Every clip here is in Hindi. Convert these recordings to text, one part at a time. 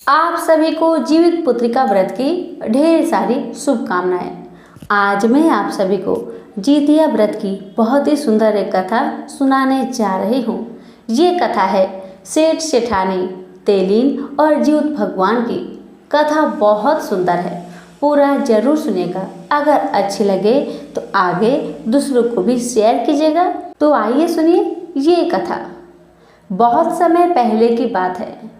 आप सभी को जीवित पुत्रिका व्रत की ढेर सारी शुभकामनाएं। आज मैं आप सभी को जीतिया व्रत की बहुत ही सुंदर एक कथा सुनाने जा रही हूँ। ये कथा है सेठ सेठानी, तेलीन और जीवित भगवान की। कथा बहुत सुंदर है, पूरा जरूर सुनेगा। अगर अच्छी लगे तो आगे दूसरों को भी शेयर कीजिएगा। तो आइए सुनिए ये कथा। बहुत समय पहले की बात है।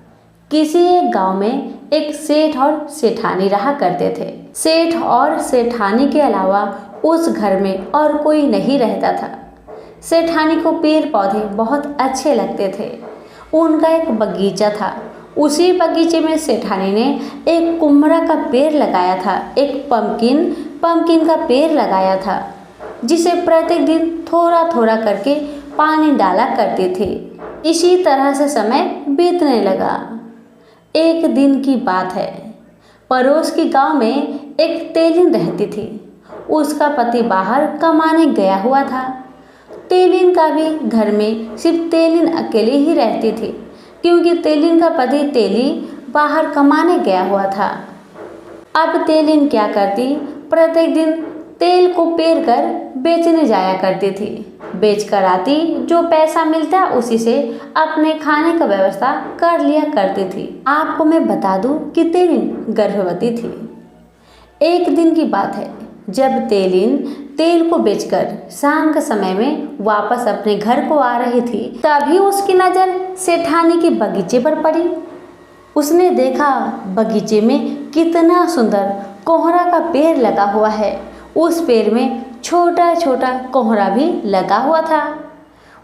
किसी एक गांव में एक सेठ और सेठानी रहा करते थे। सेठ और सेठानी के अलावा उस घर में और कोई नहीं रहता था। सेठानी को पेड़ पौधे बहुत अच्छे लगते थे। उनका एक बगीचा था। उसी बगीचे में सेठानी ने एक कुम्हरा का पेड़ लगाया था, एक पम्पकिन का पेड़ लगाया था, जिसे प्रत्येक दिन थोड़ा थोड़ा करके पानी डाला करते थे। इसी तरह से समय बीतने लगा। एक दिन की बात है। पड़ोस के गांव में एक तेलीन रहती थी। उसका पति बाहर कमाने गया हुआ था। तेलीन का भी घर में सिर्फ तेलीन अकेले ही रहती थी, क्योंकि तेलीन का पति तेली बाहर कमाने गया हुआ था। अब तेलीन क्या करती, प्रत्येक दिन तेल को पेर कर बेचने जाया करती थी। बेच कर आती, जो पैसा मिलता उसी से अपने खाने का व्यवस्था कर लिया करती थी। आपको मैं बता दूं कि तेलीन गर्भवती थी। एक दिन की बात है, जब तेलीन तेल को बेचकर शाम के समय में वापस अपने घर को आ रही थी, तभी उसकी नज़र सेठानी के बगीचे पर पड़ी। उसने देखा बगीचे में कितना सुंदर कोहरा का पेड़ लगा हुआ है। उस पेड़ में छोटा छोटा कोहरा भी लगा हुआ था।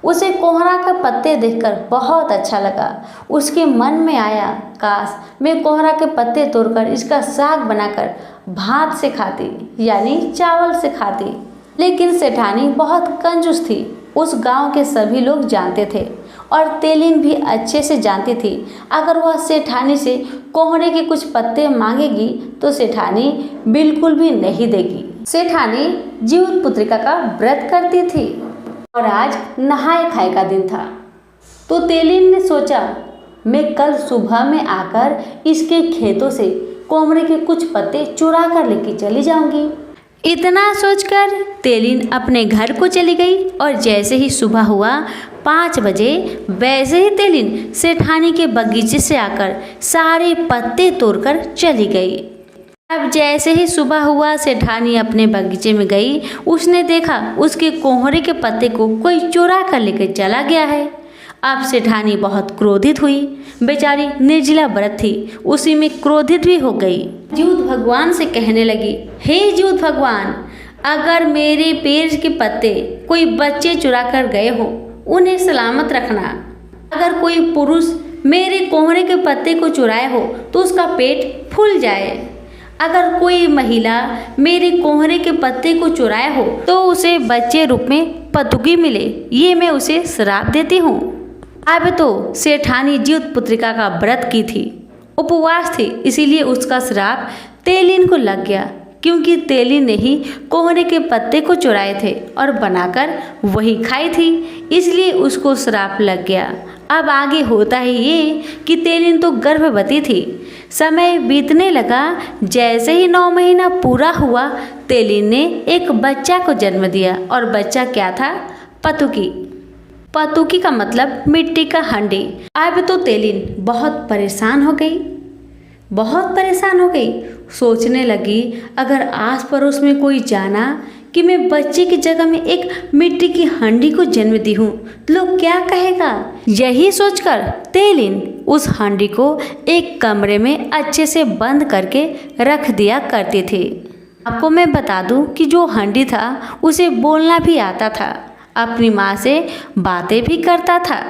उसे कोहरा का पत्ते देखकर बहुत अच्छा लगा। उसके मन में आया, काश मैं कोहरा के पत्ते तोड़कर इसका साग बनाकर भात से खाती, यानी चावल से खाती। लेकिन सेठानी बहुत कंजूस थी। उस गांव के सभी लोग जानते थे और तेलीन भी अच्छे से जानती थी। अगर वह सेठानी से कोहरे के कुछ पत्ते मांगेगी तो सेठानी बिल्कुल भी नहीं देगी। सेठानी जीवित पुत्रिका का व्रत करती थी और आज नहाए खाए का दिन था। तो तेलीन ने सोचा, मैं कल सुबह में आकर इसके खेतों से कोहरे के कुछ पत्ते चुरा कर लेके चली जाऊंगी। इतना सोचकर तेलीन अपने घर को चली गई और जैसे ही सुबह हुआ 5 बजे, वैसे ही तेलीन सेठानी के बगीचे से आकर सारे पत्ते तोड़कर चली गई। अब जैसे ही सुबह हुआ, सेठानी अपने बगीचे में गई। उसने देखा उसके कोहरे के पत्ते को कोई चुरा कर लेकर चला गया है। अब सेठानी बहुत क्रोधित हुई। बेचारी निर्जला व्रत थी, उसी में क्रोधित भी हो गई। जीवित भगवान से कहने लगी, हे जीवित भगवान, अगर मेरे पेड़ के पत्ते कोई बच्चे चुरा कर गए हो, उन्हें सलामत रखना। अगर कोई पुरुष मेरे कोहरे के पत्ते को चुराए हो तो उसका पेट फूल जाए। अगर कोई महिला मेरे कोहरे के पत्ते को चुराए हो तो उसे बच्चे रूप में पतुकी मिले, ये मैं उसे श्राप देती हूँ। अब तो सेठानी जीवित पुत्रिका का व्रत की थी, उपवास थी, इसीलिए उसका श्राप तेलीन को लग गया, क्योंकि तेलीन ने ही कोहरे के पत्ते को चुराए थे और बनाकर वही खाई थी, इसलिए उसको श्राप लग गया। अब आगे होता ही ये कि तेलीन तो गर्भवती थी। समय बीतने लगा। जैसे ही 9 महीना पूरा हुआ, तेलीन ने एक बच्चा को जन्म दिया और बच्चा क्या था? पतुकी। पतुकी का मतलब मिट्टी का हांडी। अब तो तेलीन बहुत परेशान हो गई। सोचने लगी, अगर आस पड़ोस में कोई जाना कि मैं बच्चे की जगह में एक मिट्टी की हांडी को जन्म दी हूँ, लोग क्या कहेगा? यही सोचकर तेलीन उस हांडी को एक कमरे में अच्छे से बंद करके रख दिया करती थी। आपको मैं बता दूं कि जो हांडी था उसे बोलना भी आता था, अपनी माँ से बातें भी करता था।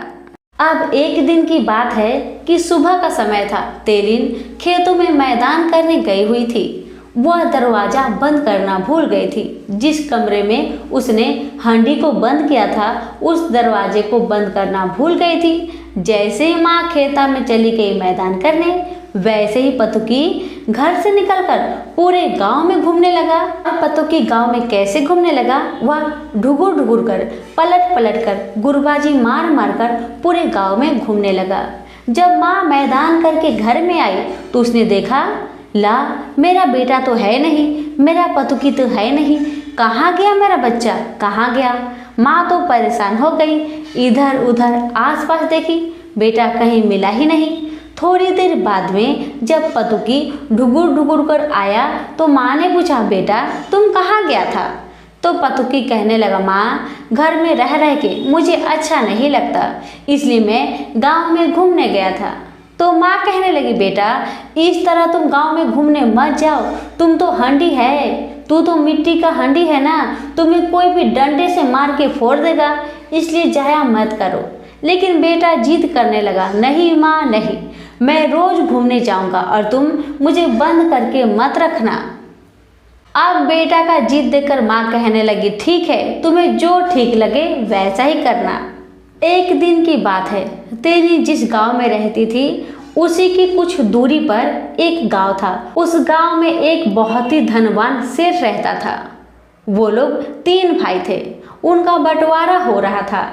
अब एक दिन की बात है कि सुबह का समय था। तेलीन खेतों में मैदान करने गई हुई थी। वह दरवाज़ा बंद करना भूल गई थी। जिस कमरे में उसने हांडी को बंद किया था, उस दरवाजे को बंद करना भूल गई थी। जैसे ही माँ खेता में चली गई मैदान करने, वैसे ही पतुकी घर से निकलकर पूरे गांव में घूमने लगा। और पतुकी गांव में कैसे घूमने लगा? वह ढुकुर ढुकुर कर, पलट पलट कर, गुरबाजी मार मार कर पूरे गांव में घूमने लगा। जब माँ मैदान करके घर में आई तो उसने देखा, ला मेरा बेटा तो है नहीं, मेरा पतुकी तो है नहीं, कहाँ गया मेरा बच्चा, कहाँ गया। माँ तो परेशान हो गई, इधर उधर आसपास देखी, बेटा कहीं मिला ही नहीं। थोड़ी देर बाद में जब पतुकी ढुगुर ढुगुर कर आया तो माँ ने पूछा, बेटा तुम कहाँ गया था। तो पतुकी कहने लगा, माँ घर में रह रह के मुझे अच्छा नहीं लगता, इसलिए मैं गांव में घूमने गया था। तो माँ कहने लगी, बेटा इस तरह तुम गांव में घूमने मत जाओ, तुम तो हंडी है, तू तो मिट्टी का हंडी है ना, तुम्हें कोई भी डंडे से मार के फोड़ देगा, इसलिए जाया मत करो। लेकिन बेटा जिद करने लगा, नहीं माँ नहीं, मैं रोज घूमने जाऊंगा और तुम मुझे बंद करके मत रखना। अब बेटा का जिद देखकर माँ कहने लगी, ठीक है, तुम्हें जो ठीक लगे वैसा ही करना। एक दिन की बात है, तेली जिस गांव में रहती थी उसी की कुछ दूरी पर एक गांव था। उस गांव में एक बहुत ही धनवान सेठ रहता था। वो लोग 3 भाई थे, उनका बंटवारा हो रहा था,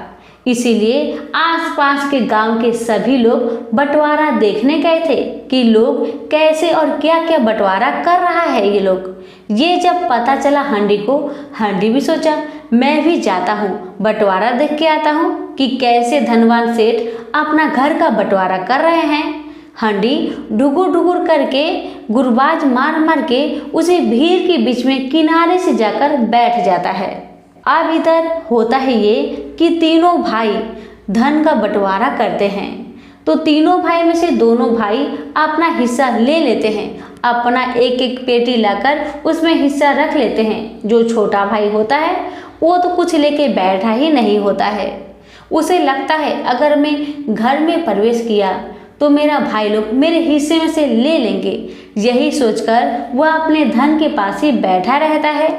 इसीलिए आसपास के गांव के सभी लोग बंटवारा देखने गए थे कि लोग कैसे और क्या क्या बंटवारा कर रहा है ये लोग। ये जब पता चला हंडी को, हंडी भी सोचा मैं भी जाता हूँ, बंटवारा देख के आता हूँ कि कैसे धनवान सेठ अपना घर का बंटवारा कर रहे हैं। हंडी ढुगुर ढुगुर करके गुरबाज मार मार के उसे भीड़ के बीच में किनारे से जाकर बैठ जाता है। अब इधर होता है ये कि तीनों भाई धन का बंटवारा करते हैं, तो तीनों भाई में से दोनों भाई अपना हिस्सा ले लेते हैं, अपना एक एक पेटी लाकर उसमें हिस्सा रख लेते हैं। जो छोटा भाई होता है वो तो कुछ लेके बैठा ही नहीं होता है, उसे लगता है अगर मैं घर में प्रवेश किया तो मेरा भाई लोग मेरे हिस्से में से ले लेंगे। यही सोचकर वह अपने धन के पास ही बैठा रहता है।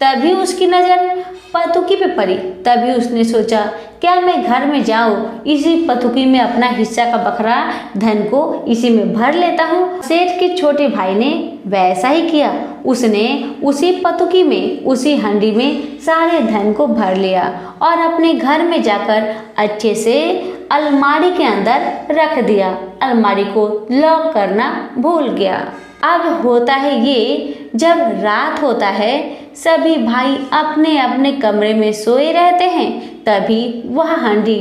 तभी उसकी नज़र पतुकी पे पड़ी। तभी उसने सोचा, क्या मैं घर में जाऊँ, इसी पतुकी में अपना हिस्सा का बखरा धन को इसी में भर लेता हूँ। सेठ के छोटे भाई ने वैसा ही किया, उसने उसी पतुकी में, उसी हंडी में सारे धन को भर लिया और अपने घर में जाकर अच्छे से अलमारी के अंदर रख दिया। अलमारी को लॉक करना भूल गया। अब होता है ये, जब रात होता है सभी भाई अपने अपने कमरे में सोए रहते हैं, तभी वह हंडी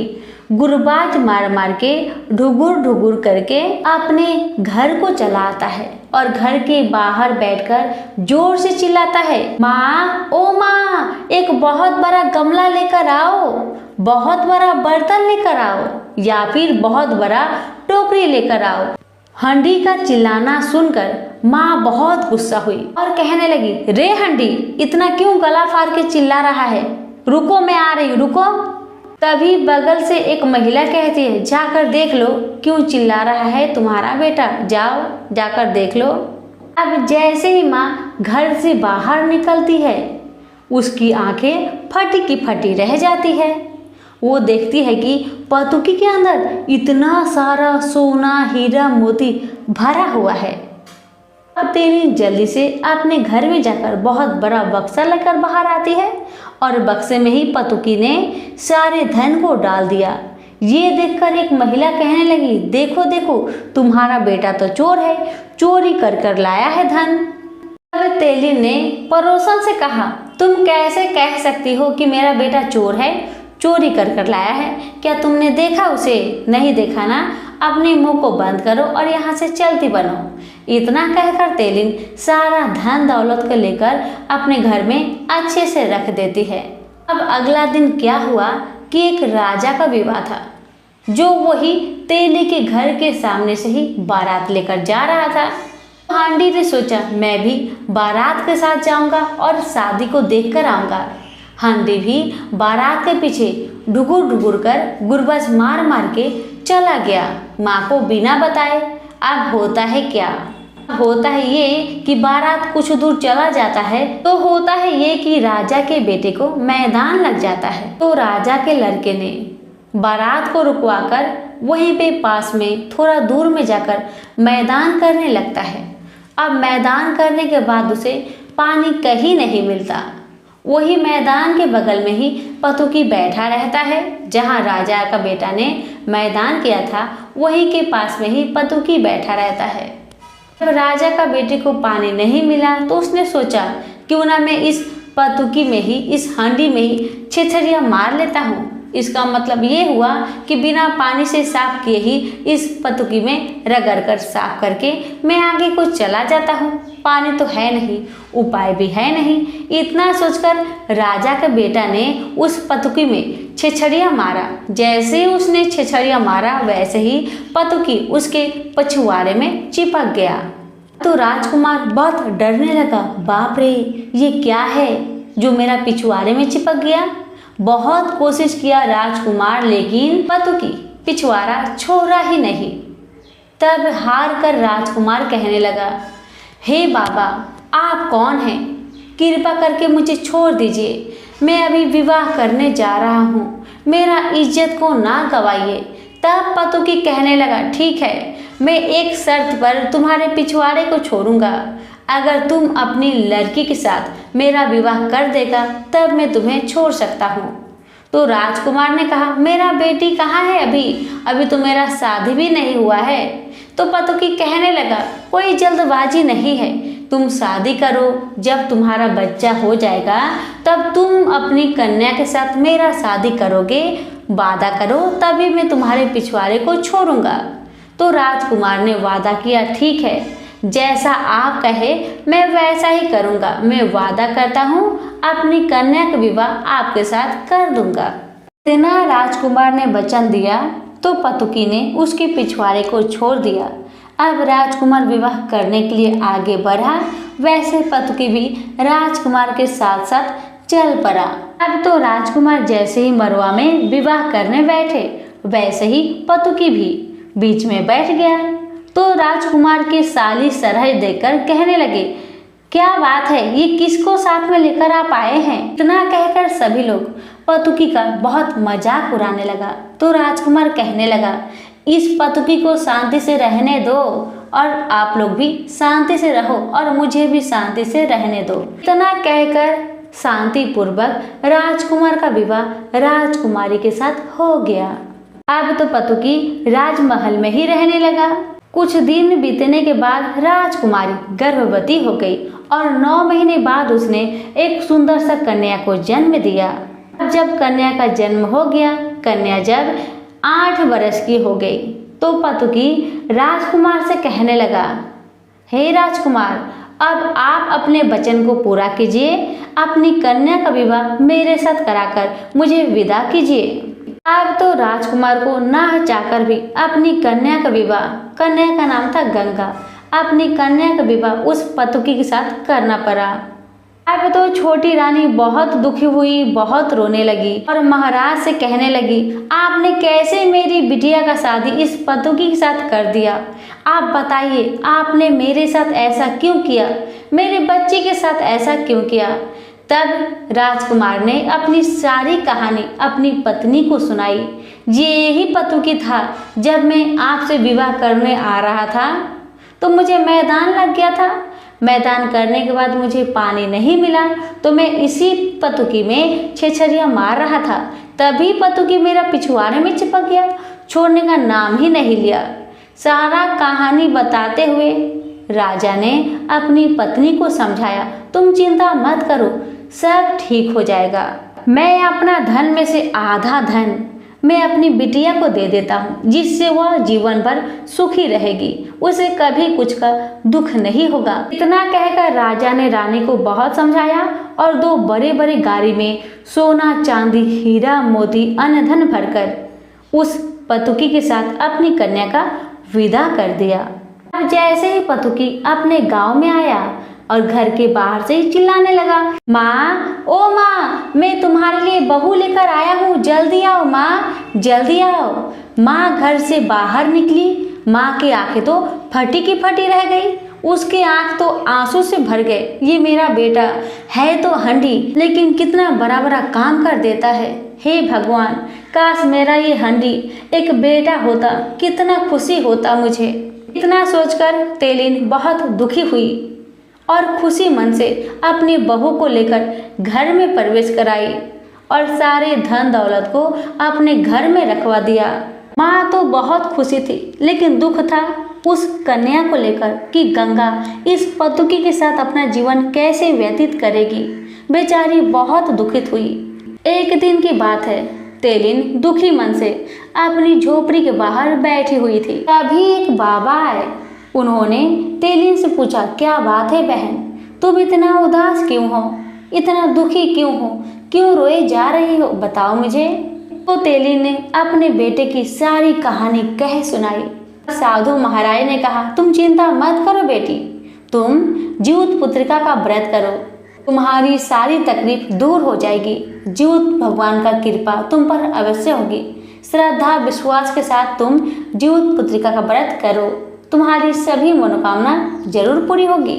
गुरबाज मार मार के ढुगुर ढुगुर करके अपने घर को चला आता है और घर के बाहर बैठकर जोर से चिल्लाता है, माँ ओ माँ, एक बहुत बड़ा गमला लेकर आओ, बहुत बड़ा बर्तन लेकर आओ, या फिर बहुत बड़ा टोकरी लेकर आओ। हंडी का चिल्लाना सुनकर माँ बहुत गुस्सा हुई और कहने लगी, रे हंडी, इतना क्यों गला फाड़ के चिल्ला रहा है, रुको मैं आ रही हूँ, रुको। तभी बगल से एक महिला कहती है, जाकर देख लो क्यों चिल्ला रहा है तुम्हारा बेटा, जाओ जाकर देख लो। अब जैसे ही माँ घर से बाहर निकलती है उसकी आंखें फटी की फटी रह जाती है। वो देखती है कि पतुकी के अंदर इतना सारा सोना हीरा मोती भरा हुआ है। अब तेली जल्दी से अपने घर में जाकर बहुत बड़ा बक्सा लेकर बाहर आती है और बक्से में ही पतुकी ने सारे धन को डाल दिया। ये देखकर एक महिला कहने लगी, देखो देखो, तुम्हारा बेटा तो चोर है, चोरी कर कर लाया है धन। तब तेली ने पड़ोसन से कहा, तुम कैसे कह सकती हो कि मेरा बेटा चोर है, चोरी कर कर लाया है, क्या तुमने देखा उसे? नहीं देखा ना, अपने मुंह को बंद करो और यहाँ से चलती बनो। इतना कहकर तेलिन सारा धन दौलत को लेकर अपने घर में अच्छे से रख देती है। अब अगला दिन क्या हुआ कि एक राजा का विवाह था, जो वही तेली के घर के सामने से ही बारात लेकर जा रहा था। हांडी ने सोचा, मैं भी बारात के साथ जाऊंगा और शादी को देख कर आऊँगा। हांडी भी बारात के पीछे ढुगुर ढुगुर कर गुरबाज मार मार के चला गया, माँ को बिना बताए। अब होता है क्या, होता है ये कि बारात कुछ दूर चला जाता है तो होता है ये कि राजा के बेटे को मैदान लग जाता है। तो राजा के लड़के ने बारात को रुकवाकर वहीं पे पास में थोड़ा दूर में जाकर मैदान करने लगता है। अब मैदान करने के बाद उसे पानी कहीं नहीं मिलता। वही मैदान के बगल में ही पतुकी बैठा रहता है। जहाँ राजा का बेटा ने मैदान किया था वही के पास में ही पतुकी बैठा रहता है। जब राजा का बेटे को पानी नहीं मिला तो उसने सोचा क्यों ना मैं इस पतुकी में ही, इस हांडी में ही छेछरिया मार लेता हूँ। इसका मतलब ये हुआ कि बिना पानी से साफ किए ही इस पतुकी में रगड़ कर साफ करके मैं आगे को चला जाता हूँ। पानी तो है नहीं, उपाय भी है नहीं। इतना सोचकर राजा के बेटा ने उस पतुकी में छेछड़िया मारा। जैसे ही उसने छेछड़िया मारा वैसे ही पतुकी उसके पछुआरे में चिपक गया। तो राजकुमार बहुत डरने लगा। बाप रे, ये क्या है जो मेरा पिछुआरे में चिपक गया। बहुत कोशिश किया राजकुमार, लेकिन पतुकी पिछवाड़ा छोड़ा ही नहीं। तब हार कर राजकुमार कहने लगा, हे बाबा, आप कौन हैं? कृपा करके मुझे छोड़ दीजिए। मैं अभी विवाह करने जा रहा हूँ, मेरा इज्जत को ना गवाइए। तब पतुकी कहने लगा, ठीक है, मैं एक शर्त पर तुम्हारे पिछवाड़े को छोड़ूंगा। अगर तुम अपनी लड़की के साथ मेरा विवाह कर देगा तब मैं तुम्हें छोड़ सकता हूँ। तो राजकुमार ने कहा, मेरा बेटी कहाँ है? अभी तो मेरा शादी भी नहीं हुआ है। तो पतुकी कहने लगा, कोई जल्दबाजी नहीं है, तुम शादी करो। जब तुम्हारा बच्चा हो जाएगा तब तुम अपनी कन्या के साथ मेरा शादी करोगे। वादा करो, तभी मैं तुम्हारे पिछवाड़े को छोड़ूंगा। तो राजकुमार ने वादा किया, ठीक है, जैसा आप कहे मैं वैसा ही करूँगा। मैं वादा करता हूँ अपनी कन्या का विवाह आपके साथ कर दूंगा। इतना राजकुमार ने वचन दिया तो पतुकी ने उसके पिछवाड़े को छोड़ दिया। अब राजकुमार विवाह करने के लिए आगे बढ़ा, वैसे पतुकी भी राजकुमार के साथ साथ चल पड़ा। अब तो राजकुमार जैसे ही मरवा में विवाह करने बैठे वैसे ही पतुकी भी बीच में बैठ गया। तो राजकुमार के साली सरहद देखकर कहने लगे, क्या बात है, ये किसको साथ में लेकर आप आए हैं? इतना कहकर सभी लोग पतुकी का बहुत मजाक उड़ाने लगा। तो राजकुमार कहने लगा, इस पतुकी को शांति से रहने दो और आप लोग भी शांति से रहो और मुझे भी शांति से रहने दो। इतना कहकर शांति पूर्वक राजकुमार का विवाह राजकुमारी के साथ हो गया। अब तो पतुकी राजमहल में ही रहने लगा। कुछ दिन बीतने के बाद राजकुमारी गर्भवती हो गई और 9 महीने बाद उसने एक सुंदर सा कन्या को जन्म दिया। जब कन्या का जन्म हो गया, कन्या जब 8 वर्ष की हो गई तो पतुकी राजकुमार से कहने लगा, हे राजकुमार, अब आप अपने वचन को पूरा कीजिए, अपनी कन्या का विवाह मेरे साथ कराकर मुझे विदा कीजिए। अब तो राजकुमार को ना चाहकर भी अपनी कन्या का विवाह, कन्या का नाम था गंगा, अपनी कन्या का विवाह उस पतुकी के साथ करना पड़ा। अब तो छोटी रानी बहुत दुखी हुई, बहुत रोने लगी और महाराज से कहने लगी, आपने कैसे मेरी बिटिया का शादी इस पतुकी के साथ कर दिया? आप बताइए, आपने मेरे साथ ऐसा क्यों किया? मेरे बच्चे के साथ ऐसा क्यों किया? तब राजकुमार ने अपनी सारी कहानी अपनी पत्नी को सुनाई। ये यही पतुकी था, जब मैं आपसे विवाह करने आ रहा था तो मुझे मैदान लग गया था। मैदान करने के बाद मुझे पानी नहीं मिला तो मैं इसी पतुकी में छेछरिया मार रहा था। तभी पतुकी मेरा पिछवाड़े में चिपक गया, छोड़ने का नाम ही नहीं लिया। सारा कहानी बताते हुए राजा ने अपनी पत्नी को समझाया, तुम चिंता मत करो, सब ठीक हो जाएगा। मैं अपना धन में से आधा धन मैं अपनी बिटिया को दे देता हूँ, जिससे वह जीवन भर सुखी रहेगी, उसे कभी कुछ का दुख नहीं होगा। इतना कहकर राजा ने रानी को बहुत समझाया और 2 बड़े बड़े गाड़ी में सोना, चांदी, हीरा, मोती, अन्न धन भरकर उस पतुकी के साथ अपनी कन्या का विदा कर दिया। अब जैसे ही पतुकी अपने गांव में आया और घर के बाहर से ही चिल्लाने लगा, माँ, ओ माँ, मैं तुम्हारे लिए बहू लेकर आया हूँ, जल्दी आओ माँ, जल्दी आओ। माँ घर से बाहर निकली, माँ की आंखें तो फटी की फटी रह गई, उसके आंख तो आंसू से भर गए। ये मेरा बेटा है तो हंडी, लेकिन कितना बड़ा बड़ा काम कर देता है। हे भगवान, काश मेरा ये हंडी एक बेटा होता, कितना खुशी होता मुझे। इतना सोचकर तेलिन बहुत दुखी हुई और खुशी मन से अपनी बहू को लेकर घर में प्रवेश कराई और सारे धन दौलत को अपने घर में रखवा दिया। माँ तो बहुत खुशी थी, लेकिन दुख था उस कन्या को लेकर कि गंगा इस पतुकी के साथ अपना जीवन कैसे व्यतीत करेगी। बेचारी बहुत दुखित हुई। एक दिन की बात है, तेलिन दुखी मन से अपनी झोपड़ी के बाहर बैठी हुई थी। तभी एक बाबा आए। उन्होंने तेलिन से पूछा, क्या बात है बहन, तुम इतना उदास क्यों हो, इतना दुखी क्यों हो, क्यों रोए जा रही हो, बताओ मुझे। तो तेलिन ने अपने बेटे की सारी कहानी कह सुनाई। साधु महाराज ने कहा, तुम चिंता मत करो बेटी, तुम जीवित पुत्रिका का व्रत करो, तुम्हारी सारी तकलीफ दूर हो जाएगी। जीवित भगवान का कृपा तुम पर अवश्य होगी। श्रद्धा विश्वास के साथ तुम जीवित पुत्रिका का व्रत करो, तुम्हारी सभी मनोकामना जरूर पूरी होगी।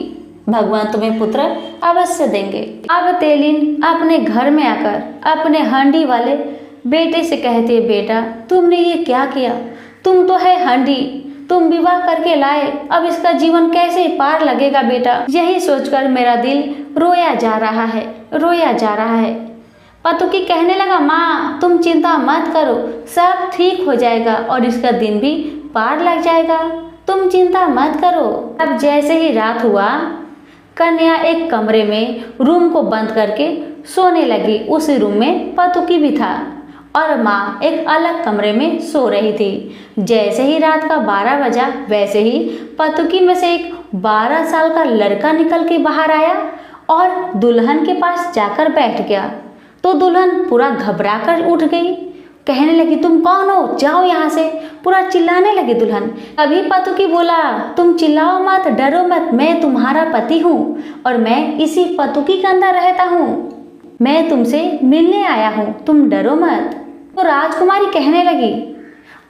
भगवान तुम्हें पुत्र अवश्य देंगे। अब तेलिन अपने घर में आकर अपने हांडी वाले बेटे से कहती है, बेटा तुमने ये क्या किया, तुम तो है हांडी, तुम विवाह करके लाए, अब इसका जीवन कैसे पार लगेगा बेटा। यही सोचकर मेरा दिल रोया जा रहा है, रोया जा रहा है। पतुकी कहने लगा, माँ तुम चिंता मत करो, सब ठीक हो जाएगा और इसका दिन भी पार लग जाएगा, तुम चिंता मत करो। अब जैसे ही रात हुआ, कन्या एक कमरे में रूम को बंद करके सोने लगी। उसी रूम में पतुकी भी था और माँ एक अलग कमरे में सो रही थी। जैसे ही रात का 12 बजा, वैसे ही पतुकी में से एक 12 साल का लड़का निकल के बाहर आया और दुल्हन के पास जाकर बैठ गया। तो दुल्हन पूरा घबरा कर उठ गई, कहने लगी, तुम कौन हो, जाओ यहाँ से, पूरा चिल्लाने लगी दुल्हन। अभी पतुकी बोला, तुम चिल्लाओ मत, डरो मत, मैं तुम्हारा पति हूँ और मैं इसी पतुकी के अंदर रहता हूँ, मैं तुमसे मिलने आया हूँ, तुम डरो मत। तो राजकुमारी कहने लगी,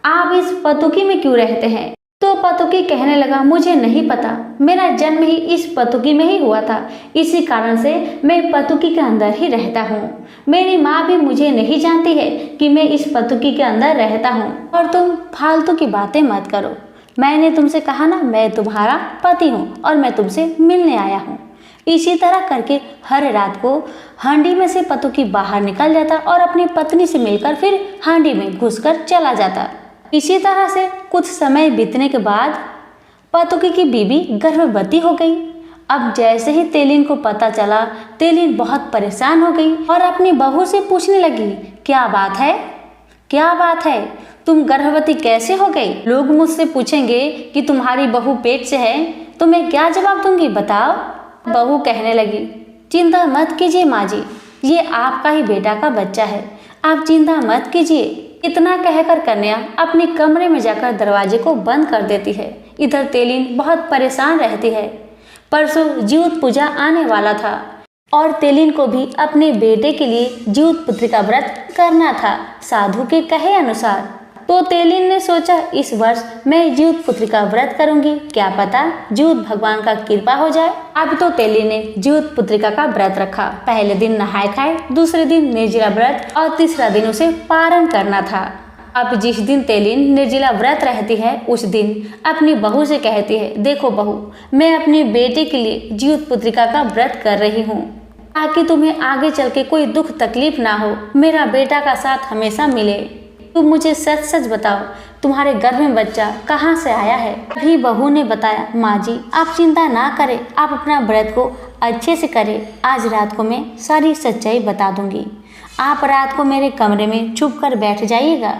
आप इस पतुकी में क्यों रहते हैं। तो पतुकी कहने लगा, मुझे नहीं पता, मेरा जन्म ही इस पतुकी में ही हुआ था, इसी कारण से मैं पतुकी के अंदर ही रहता हूँ। मेरी माँ भी मुझे नहीं जानती है कि मैं इस पतुकी के अंदर रहता हूँ। और तुम फालतू की बातें मत करो, मैंने तुमसे कहा ना, मैं तुम्हारा पति हूँ और मैं तुमसे मिलने आया हूँ। इसी तरह करके हर रात को हांडी में से पतुकी बाहर निकल जाता और अपनी पत्नी से मिलकर फिर हांडी में घुसकर चला जाता। इसी तरह से कुछ समय बीतने के बाद पतुकी की बीवी गर्भवती हो गई। अब जैसे ही तेलिन को पता चला, तेलिन बहुत परेशान हो गई और अपनी बहू से पूछने लगी, क्या बात है, क्या बात है, तुम गर्भवती कैसे हो गई। लोग मुझसे पूछेंगे कि तुम्हारी बहू पेट से है, तो मैं क्या जवाब दूंगी, बताओ। बहू कहने लगी, चिंता मत कीजिए माँ जी, ये आपका ही बेटा का बच्चा है, आप चिंता मत कीजिए। इतना कहकर कन्या अपने कमरे में जाकर दरवाजे को बंद कर देती है। इधर तेलिन बहुत परेशान रहती है। परसों जीवित पूजा आने वाला था और तेलिन को भी अपने बेटे के लिए जीवित पुत्री का व्रत करना था साधु के कहे अनुसार। तो तेलिन ने सोचा, इस वर्ष मैं जीवित पुत्री का व्रत करूंगी, क्या पता जीवित भगवान का कृपा हो जाए। अब तो तेलिन ने जीवित पुत्रिका का व्रत रखा। पहले दिन नहाए खाए, दूसरे दिन निर्जला व्रत और तीसरा दिन उसे पारण करना था। अब जिस दिन तेलिन निर्जला व्रत रहती है, उस दिन अपनी बहू से कहती है, देखो बहू, मैं अपने बेटे के लिए जीवित पुत्रिका का व्रत कर रही हूँ ताकि तुम्हें आगे चल के कोई दुख तकलीफ ना हो, मेरा बेटा का साथ हमेशा मिले। तुम मुझे सच सच बताओ, तुम्हारे गर्भ में बच्चा कहाँ से आया है। तभी बहू ने बताया, माँ जी आप चिंता ना करें, आप अपना व्रत को अच्छे से करें, आज रात को मैं सारी सच्चाई बता दूंगी। आप रात को मेरे कमरे में छुप कर बैठ जाइएगा,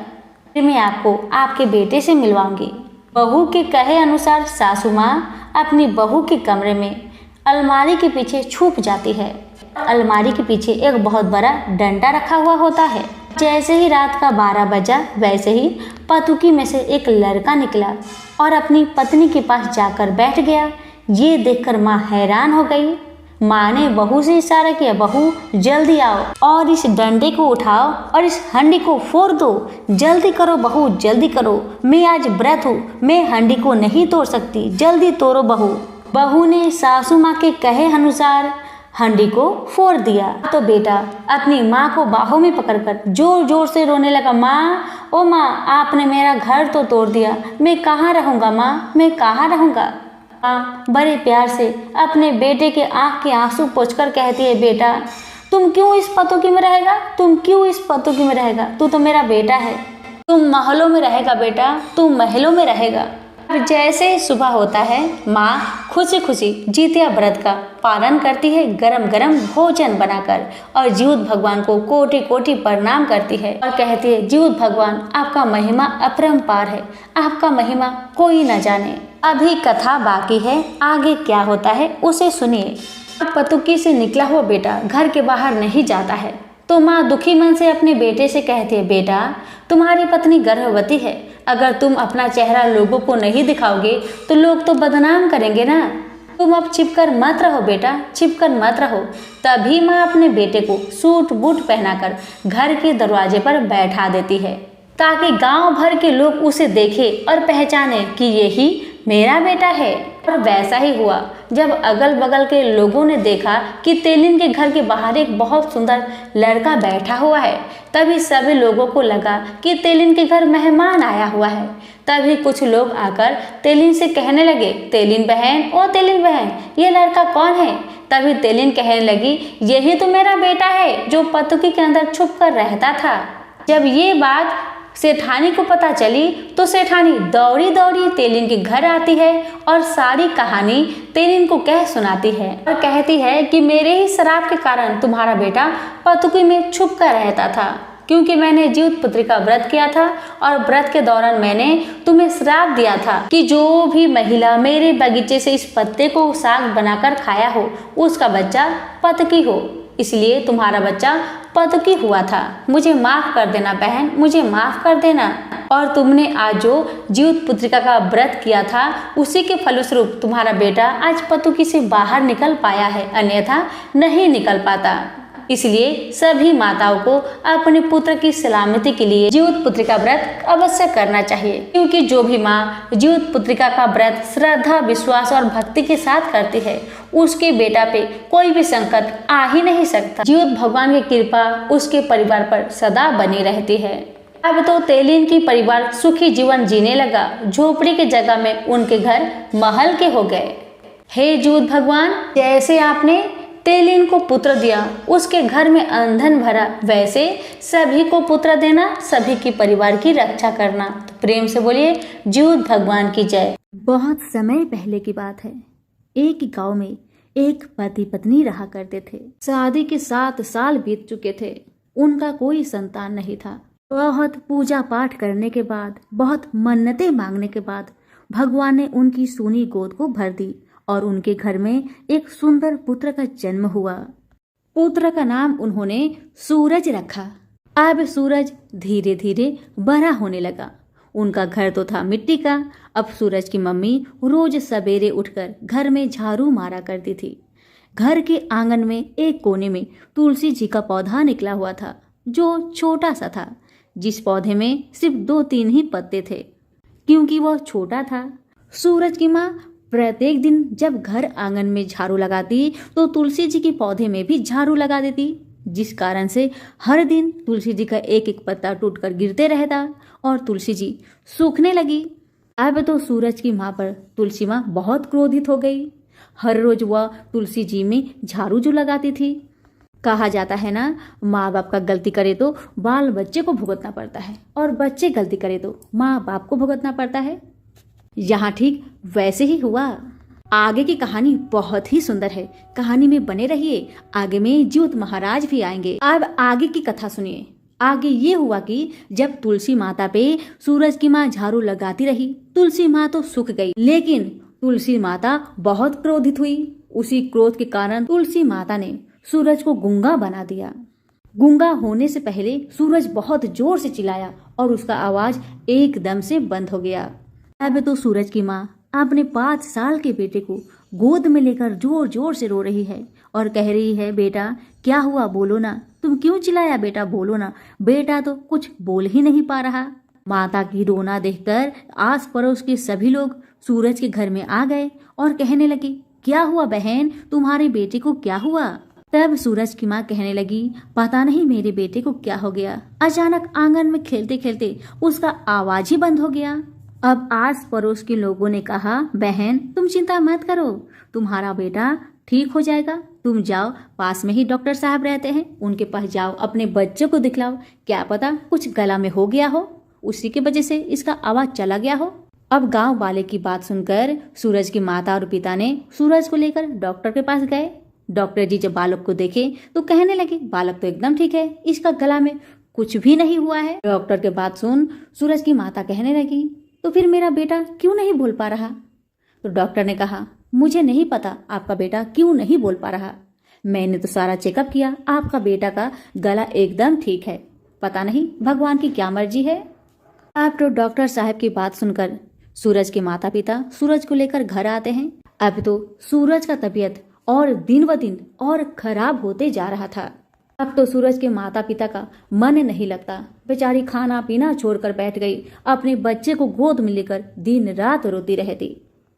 फिर मैं आपको आपके बेटे से मिलवाऊंगी। बहू के कहे अनुसार सासू माँ अपनी बहू के कमरे में अलमारी के पीछे छुप जाती है। अलमारी के पीछे एक बहुत बड़ा डंडा रखा हुआ होता है। जैसे ही रात का 12 बजा, वैसे ही पतुकी में से एक लड़का निकला और अपनी पत्नी के पास जाकर बैठ गया। ये देखकर माँ हैरान हो गई। माँ ने बहू से इशारा किया, बहू जल्दी आओ और इस डंडे को उठाओ और इस हंडी को फोड़ दो, जल्दी करो बहू, जल्दी करो, मैं आज व्रत हूँ, मैं हंडी को नहीं तोड़ सकती, जल्दी तोड़ो बहू। बहू ने सासू माँ के कहे अनुसार हंडी को फोड़ दिया। तो बेटा अपनी माँ को बाहों में पकड़कर जोर जोर से रोने लगा, माँ ओ माँ, आपने मेरा घर तो तोड़ दिया, मैं कहाँ रहूँगा माँ, मैं कहाँ रहूँगा। माँ बड़े प्यार से अपने बेटे के आँख के आंसू पोंछकर कहती है, बेटा तुम क्यों इस पतुकी में रहेगा, तुम क्यों इस पतुकी में रहेगा, तू तो मेरा बेटा है, तुम महलों में रहेगा बेटा, तू महलों में रहेगा। जैसे ही सुबह होता है, माँ खुशी खुशी जितिया व्रत का पालन करती है, गरम गरम भोजन बनाकर, और जीउत भगवान को कोटि कोटि प्रणाम करती है और कहती है, जीउत भगवान आपका महिमा अपरंपार है, आपका महिमा कोई न जाने। अभी कथा बाकी है, आगे क्या होता है उसे सुनिए। पतुकी से निकला हुआ बेटा घर के बाहर नहीं जाता है, तो माँ दुखी मन से अपने बेटे से कहती है, बेटा तुम्हारी पत्नी गर्भवती है, अगर तुम अपना चेहरा लोगों को नहीं दिखाओगे तो लोग तो बदनाम करेंगे ना। तुम अब छिपकर मत रहो बेटा, छिपकर मत रहो। तभी माँ अपने बेटे को सूट बूट पहनाकर घर के दरवाजे पर बैठा देती है, ताकि गांव भर के लोग उसे देखें और पहचाने कि यही मेरा बेटा है। और वैसा ही हुआ। जब अगल बगल के लोगों ने देखा कि तेलिन के घर के बाहर एक बहुत सुंदर लड़का बैठा हुआ है, तभी सभी लोगों को लगा कि तेलिन के घर मेहमान आया हुआ है। तभी कुछ लोग आकर तेलिन से कहने लगे, तेलिन बहन, ओ तेलिन बहन, ये लड़का कौन है? तभी तेलिन कहने लगी, यही तो मेरा बेटा है जो पतुकी के अंदर छुप कर रहता था। जब ये बात सेठानी को पता चली तो सेठानी दौड़ी दौड़ी तेलिन के घर आती है और सारी कहानी तेलिन को कह सुनाती है और कहती है कि मेरे ही श्राप के कारण तुम्हारा बेटा पतुकी में छुप कर रहता था, क्योंकि मैंने जीउत पुत्री का व्रत किया था और व्रत के दौरान मैंने तुम्हें श्राप दिया था कि जो भी महिला मेरे बगीचे से इस पत्ते को साग बनाकर खाया हो उसका बच्चा पतुकी हो, इसलिए तुम्हारा बच्चा पतुकी हुआ था। मुझे माफ कर देना बहन, मुझे माफ कर देना। और तुमने आज जो जीउत पुत्रिका का व्रत किया था उसी के फलस्वरूप तुम्हारा बेटा आज पतुकी से बाहर निकल पाया है, अन्यथा नहीं निकल पाता। इसलिए सभी माताओं को अपने पुत्र की सलामती के लिए जीउत पुत्रिका व्रत अवश्य करना चाहिए, क्योंकि जो भी माँ जीउत पुत्रिका का व्रत श्रद्धा, विश्वास और भक्ति के साथ करती है उसके बेटा पे कोई भी संकट आ ही नहीं सकता। जीउत भगवान की कृपा उसके परिवार पर सदा बनी रहती है। अब तो तेलिन की परिवार सुखी जीवन जीने लगा। झोपड़ी के जगह में उनके घर महल के हो गए। हे जीउत भगवान, जैसे आपने तेलिन को पुत्र दिया, उसके घर में अंधन भरा, वैसे सभी को पुत्र देना, सभी की परिवार की रक्षा करना। तो प्रेम से बोलिए जीउत भगवान की जय। बहुत समय पहले की बात है। एक गांव में एक पति पत्नी रहा करते थे। शादी के 7 साल बीत चुके थे। उनका कोई संतान नहीं था। बहुत पूजा पाठ करने के बाद, बहुत मन्नतें मांगने के बाद भगवान ने उनकी सूनी गोद को भर दी और उनके घर में एक सुंदर पुत्र का जन्म हुआ। पुत्र का नाम उन्होंने सूरज रखा। अब सूरज धीरे धीरे बड़ा होने लगा। उनका घर तो था मिट्टी का। अब सूरज की मम्मी रोज सवेरे उठकर घर में झाड़ू मारा करती थी। घर के आंगन में एक कोने में तुलसी जी का पौधा निकला हुआ था, जो छोटा सा था, जिस पौधे में सिर्फ 2-3 ही पत्ते थे। क्योंकि वह छोटा था, सूरज की माँ प्रत्येक दिन जब घर आंगन में झाड़ू लगाती तो तुलसी जी के पौधे में भी झाड़ू लगा देती, जिस कारण से हर दिन तुलसी जी का एक एक पत्ता टूटकर गिरते रहता और तुलसी जी सूखने लगी। अब तो सूरज की माँ पर तुलसी माँ बहुत क्रोधित हो गई। हर रोज वह तुलसी जी में झाड़ू जो लगाती थी। कहा जाता है ना, माँ बाप का गलती करे तो बाल बच्चे को भुगतना पड़ता है और बच्चे गलती करे तो माँ बाप को भुगतना पड़ता है। यहाँ ठीक वैसे ही हुआ। आगे की कहानी बहुत ही सुंदर है। कहानी में बने रहिए, आगे में जीउत महाराज भी आएंगे। अब आगे की कथा सुनिए। आगे ये हुआ कि जब तुलसी माता पे सूरज की माँ झाड़ू लगाती रही, तुलसी माँ तो सूख गई, लेकिन तुलसी माता बहुत क्रोधित हुई। उसी क्रोध के कारण तुलसी माता ने सूरज को गूंगा बना दिया। गूंगा होने से पहले सूरज बहुत जोर से चिल्लाया और उसका आवाज एकदम से बंद हो गया। अब तो सूरज की माँ अपने 5 साल के बेटे को गोद में लेकर जोर जोर से रो रही है और कह रही है, बेटा क्या हुआ, बोलो ना, तुम क्यों चिल्लाया, बेटा बोलो ना। बेटा तो कुछ बोल ही नहीं पा रहा। माता की रोना देखकर आस पड़ोस के सभी लोग सूरज के घर में आ गए और कहने लगे, क्या हुआ बहन, तुम्हारे बेटे को क्या हुआ। तब सूरज की माँ कहने लगी, पता नहीं मेरे बेटे को क्या हो गया। अचानक आंगन में खेलते खेलते उसका आवाज ही बंद हो गया। अब आस पड़ोस के लोगों ने कहा, बहन तुम चिंता मत करो, तुम्हारा बेटा ठीक हो जाएगा। तुम जाओ, पास में ही डॉक्टर साहब रहते हैं, उनके पास जाओ, अपने बच्चे को दिखलाओ, क्या पता कुछ गला में हो गया हो। उसी की वजह से इसका आवाज चला गया हो। अब गांव वाले की बात सुनकर सूरज की माता और पिता ने सूरज को लेकर डॉक्टर के पास गए। डॉक्टर जी जब बालक को देखे तो कहने लगे बालक तो एकदम ठीक है, इसका गला में कुछ भी नहीं हुआ है। डॉक्टर के बात सुन सूरज की माता कहने लगी तो फिर मेरा बेटा क्यों नहीं बोल पा रहा। तो डॉक्टर ने कहा मुझे नहीं पता आपका बेटा क्यों नहीं बोल पा रहा, मैंने तो सारा चेकअप किया, आपका बेटा का गला एकदम ठीक है, पता नहीं भगवान की क्या मर्जी है। अब तो डॉक्टर साहब की बात सुनकर सूरज के माता पिता सूरज को लेकर घर आते हैं। अब तो सूरज का तबीयत और दिन ब दिन और खराब होते जा रहा था। अब तो सूरज के माता पिता का मन नहीं लगता, बेचारी खाना पीना छोड़कर बैठ गई, अपने बच्चे को गोद में लेकर दिन रात रोती रहती।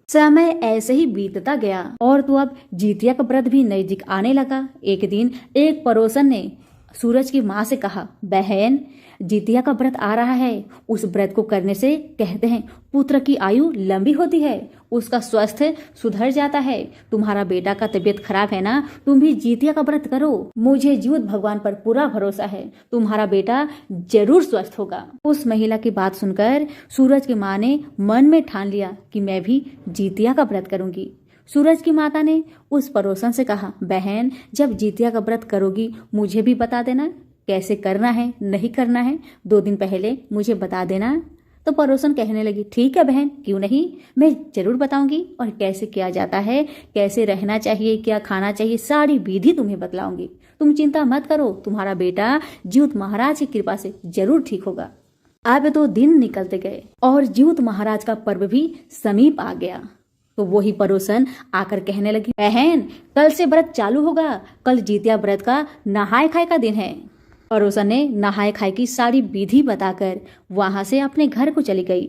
समय ऐसे ही बीतता गया और तो अब जितिया का व्रत भी नजदीक आने लगा। एक दिन एक पड़ोसन ने सूरज की माँ से कहा बहन जितिया का व्रत आ रहा है, उस व्रत को करने से कहते हैं पुत्र की आयु लंबी होती है, उसका स्वास्थ्य सुधर जाता है। तुम्हारा बेटा का तबीयत खराब है ना, तुम भी जितिया का व्रत करो, मुझे जीवित भगवान पर पूरा भरोसा है, तुम्हारा बेटा जरूर स्वस्थ होगा। उस महिला की बात सुनकर सूरज की माँ ने मन में ठान लिया कि मैं भी जितिया का व्रत करूंगी। सूरज की माता ने उस पड़ोसन से कहा बहन जब जितिया का व्रत करोगी मुझे भी बता देना, कैसे करना है नहीं करना है 2 दिन पहले मुझे बता देना। तो पड़ोसन कहने लगी ठीक है बहन, क्यों नहीं, मैं जरूर बताऊंगी, और कैसे किया जाता है, कैसे रहना चाहिए, क्या खाना चाहिए, सारी विधि तुम्हें बतलाऊंगी। तुम चिंता मत करो, तुम्हारा बेटा जीवित महाराज की कृपा से जरूर ठीक होगा। अब तो दिन निकलते गए और जीवित महाराज का पर्व भी समीप आ गया। तो वही पड़ोसन आकर कहने लगी बहन कल से व्रत चालू होगा, कल जितिया व्रत का नहाए खाए का दिन है। पड़ोसन ने नहाए खाए की सारी विधि बताकर वहां से अपने घर को चली गई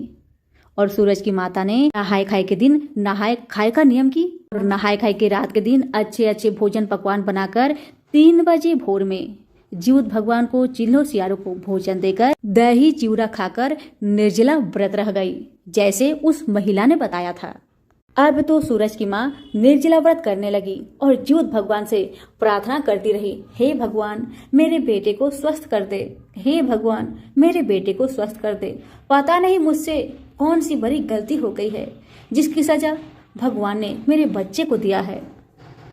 और सूरज की माता ने नहाए खाए के दिन नहाए खाए का नियम की और नहाए खाए के रात के दिन अच्छे अच्छे भोजन पकवान बनाकर 3 बजे भोर में जीवित भगवान को चिल्हो सियारों को भोजन देकर दही चिवड़ा खाकर निर्जला व्रत रह गई, जैसे उस महिला ने बताया था। अब तो सूरज की माँ निर्जला व्रत करने लगी और जीवित भगवान से प्रार्थना करती रही, हे भगवान मेरे बेटे को स्वस्थ कर दे, हे भगवान मेरे बेटे को स्वस्थ कर दे। पता नहीं मुझसे कौन सी बड़ी गलती हो गई है जिसकी सजा भगवान ने मेरे बच्चे को दिया है।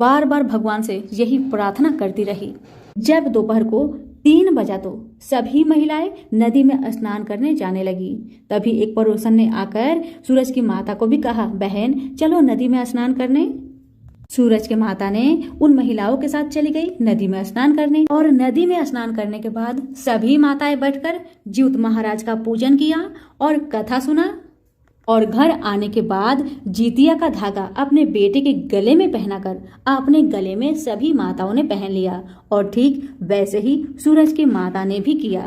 बार बार भगवान से यही प्रार्थना करती रही। जब दोपहर को 3 बजा तो सभी महिलाएं नदी में स्नान करने जाने लगी। तभी एक पड़ोसन ने आकर सूरज की माता को भी कहा बहन चलो नदी में स्नान करने। सूरज की माता ने उन महिलाओं के साथ चली गई नदी में स्नान करने और नदी में स्नान करने के बाद सभी माताएं बैठकर जीवित महाराज का पूजन किया और कथा सुना और घर आने के बाद जितिया का धागा अपने बेटे के गले में पहनाकर अपने गले में सभी माताओं ने पहन लिया और ठीक वैसे ही सूरज की माता ने भी किया।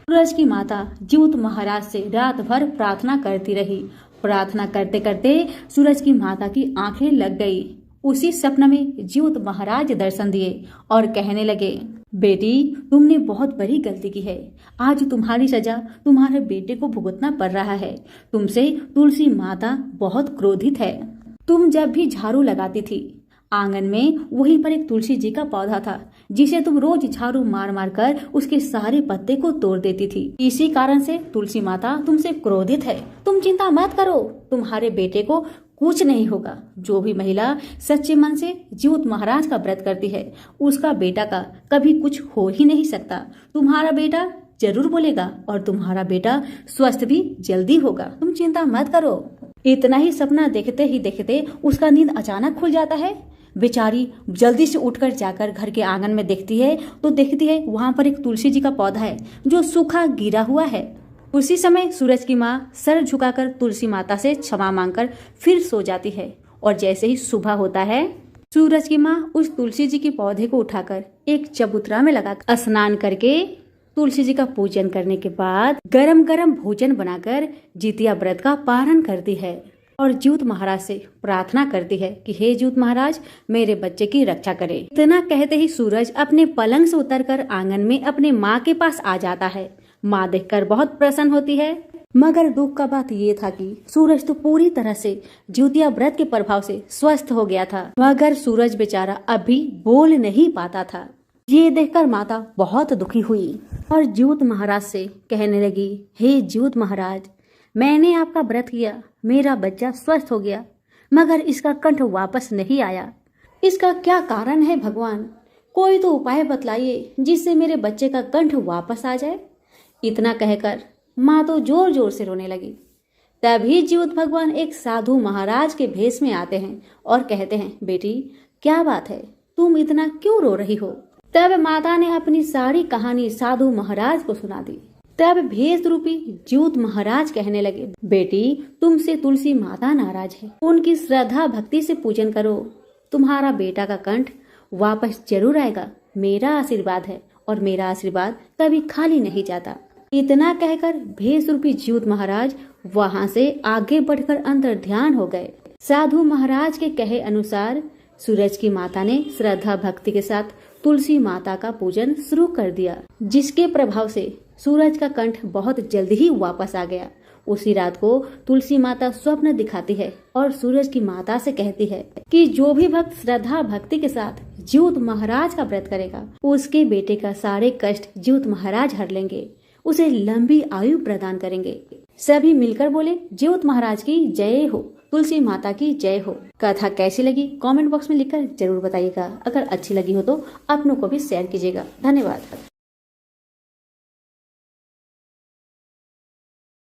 सूरज की माता जीवित महाराज से रात भर प्रार्थना करती रही। प्रार्थना करते करते सूरज की माता की आंखें लग गई। उसी सपने में जीवित महाराज दर्शन दिए और कहने लगे बेटी तुमने बहुत बड़ी गलती की है, आज तुम्हारी सजा तुम्हारे बेटे को भुगतना पड़ रहा है। तुमसे तुलसी माता बहुत क्रोधित है। तुम जब भी झाड़ू लगाती थी आंगन में वहीं पर एक तुलसी जी का पौधा था जिसे तुम रोज झाड़ू मार मार कर उसके सारे पत्ते को तोड़ देती थी। इसी कारण से तुलसी माता तुमसे क्रोधित है। तुम चिंता मत करो, तुम्हारे बेटे को कुछ नहीं होगा। जो भी महिला सच्चे मन से जीवित महाराज का व्रत करती है उसका बेटा का कभी कुछ हो ही नहीं सकता। तुम्हारा बेटा जरूर बोलेगा और तुम्हारा बेटा स्वस्थ भी जल्दी होगा। तुम चिंता मत करो। इतना ही सपना देखते ही देखते उसका नींद अचानक खुल जाता है। बेचारी जल्दी से उठकर जाकर घर के आंगन में देखती है तो देखती है वहां पर एक तुलसी जी का पौधा है जो सूखा गिरा हुआ है। उसी समय सूरज की माँ सर झुकाकर तुलसी माता से क्षमा मांगकर फिर सो जाती है और जैसे ही सुबह होता है सूरज की माँ उस तुलसी जी के पौधे को उठाकर एक चबूतरा में लगाकर स्नान करके तुलसी जी का पूजन करने के बाद गरम गरम भोजन बनाकर जितिया व्रत का पारण करती है और जीवित महाराज से प्रार्थना करती है कि हे जीवित महाराज मेरे बच्चे की रक्षा करे। इतना कहते ही सूरज अपने पलंग से उतरकर आंगन में अपने माँ के पास आ जाता है। माँ देखकर बहुत प्रसन्न होती है, मगर दुख का बात ये था कि सूरज तो पूरी तरह से जितिया व्रत के प्रभाव से स्वस्थ हो गया था, मगर सूरज बेचारा अभी बोल नहीं पाता था। ये देखकर माता बहुत दुखी हुई और ज्योत महाराज से कहने लगी, हे ज्योत महाराज, मैंने आपका व्रत किया, मेरा बच्चा स्वस्थ हो गया, मगर इसका कंठ वापस नहीं आया। इसका क्या कारण है भगवान? कोई तो उपाय बतलाइए जिससे मेरे बच्चे का कंठ वापस आ जाए। इतना कहकर माँ तो जोर जोर से रोने लगी। तभी ज्योत भगवान एक साधु महाराज के भेष में आते हैं और कहते हैं, बेटी क्या बात है, तुम इतना क्यों रो रही हो? तब माता ने अपनी सारी कहानी साधु महाराज को सुना दी। तब भेष रूपी ज्योत महाराज कहने लगे, बेटी तुमसे तुलसी माता नाराज है, उनकी श्रद्धा भक्ति से पूजन करो, तुम्हारा बेटा का कंठ वापस जरूर आएगा। मेरा आशीर्वाद है और मेरा आशीर्वाद कभी खाली नहीं जाता। इतना कहकर भेष रूपी ज्योत महाराज वहां से आगे बढ़कर अंतर ध्यान हो गए। साधु महाराज के कहे अनुसार सूरज की माता ने श्रद्धा भक्ति के साथ तुलसी माता का पूजन शुरू कर दिया, जिसके प्रभाव से सूरज का कंठ बहुत जल्दी ही वापस आ गया। उसी रात को तुलसी माता स्वप्न दिखाती है और सूरज की माता से कहती है कि जो भी भक्त श्रद्धा भक्ति के साथ ज्योत महाराज का व्रत करेगा, उसके बेटे का सारे कष्ट ज्योत महाराज हर लेंगे, उसे लंबी आयु प्रदान करेंगे। सभी मिलकर बोले, ज्योत महाराज की जय हो, तुलसी माता की जय हो। कथा कैसी लगी कमेंट बॉक्स में लिखकर जरूर बताइएगा। अगर अच्छी लगी हो तो अपनों को भी शेयर कीजिएगा। धन्यवाद।